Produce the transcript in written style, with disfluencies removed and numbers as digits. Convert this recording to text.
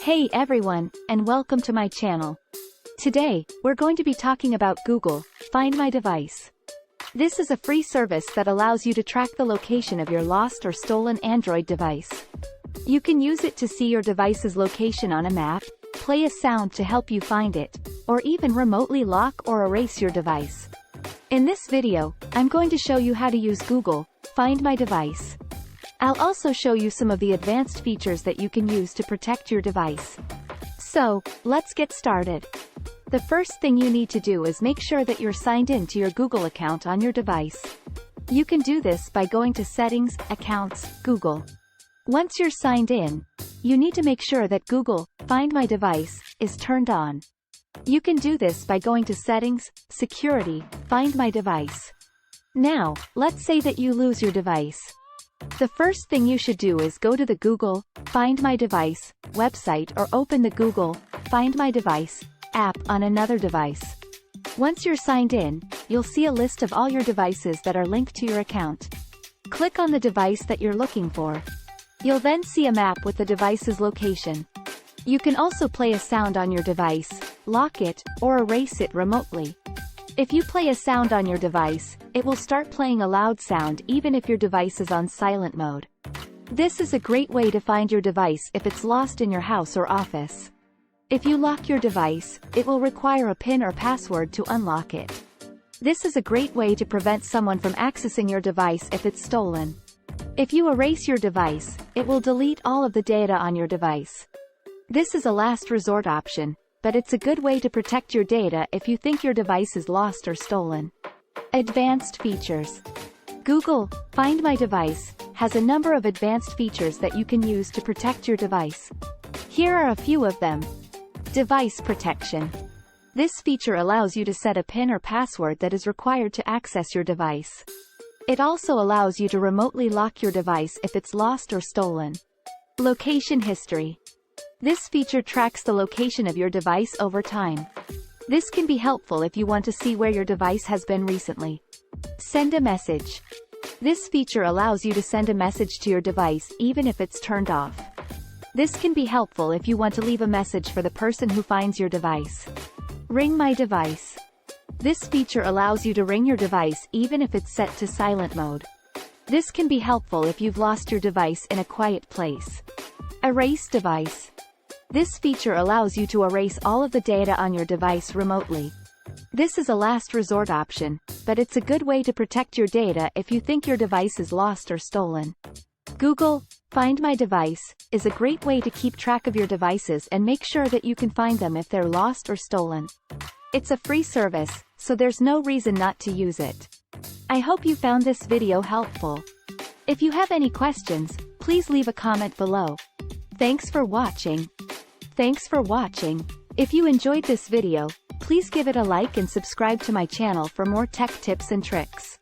Hey everyone, and welcome to my channel. Today, we're going to be talking about Google Find My Device. This is a free service that allows you to track the location of your lost or stolen Android device. You can use it to see your device's location on a map, play a sound to help you find it, or even remotely lock or erase your device. In this video, I'm going to show you how to use Google Find My Device. I'll also show you some of the advanced features that you can use to protect your device. So, let's get started. The first thing you need to do is make sure that you're signed in to your Google account on your device. You can do this by going to Settings, Accounts, Google. Once you're signed in, you need to make sure that Google Find My Device is turned on. You can do this by going to Settings, Security, Find My Device. Now, let's say that you lose your device. The first thing you should do is go to the Google Find My Device website or open the Google Find My Device app on another device. Once you're signed in, you'll see a list of all your devices that are linked to your account. Click on the device that you're looking for. You'll then see a map with the device's location. You can also play a sound on your device, lock it, or erase it remotely. If you play a sound on your device, it will start playing a loud sound even if your device is on silent mode. This is a great way to find your device if it's lost in your house or office. If you lock your device, it will require a PIN or password to unlock it. This is a great way to prevent someone from accessing your device if it's stolen. If you erase your device, it will delete all of the data on your device. This is a last resort option, but it's a good way to protect your data if you think your device is lost or stolen. Advanced features. Google Find My Device has a number of advanced features that you can use to protect your device. Here are a few of them. Device protection. This feature allows you to set a PIN or password that is required to access your device. It also allows you to remotely lock your device if it's lost or stolen. Location history. This feature tracks the location of your device over time. This can be helpful if you want to see where your device has been recently. Send a message. This feature allows you to send a message to your device even if it's turned off. This can be helpful if you want to leave a message for the person who finds your device. Ring My Device. This feature allows you to ring your device even if it's set to silent mode. This can be helpful if you've lost your device in a quiet place. Erase device. This feature allows you to erase all of the data on your device remotely. This is a last resort option, but it's a good way to protect your data if you think your device is lost or stolen. Google Find My Device is a great way to keep track of your devices and make sure that you can find them if they're lost or stolen. It's a free service, so there's no reason not to use it. I hope you found this video helpful. If you have any questions, please leave a comment below. Thanks for watching. If you enjoyed this video, please give it a like and subscribe to my channel for more tech tips and tricks.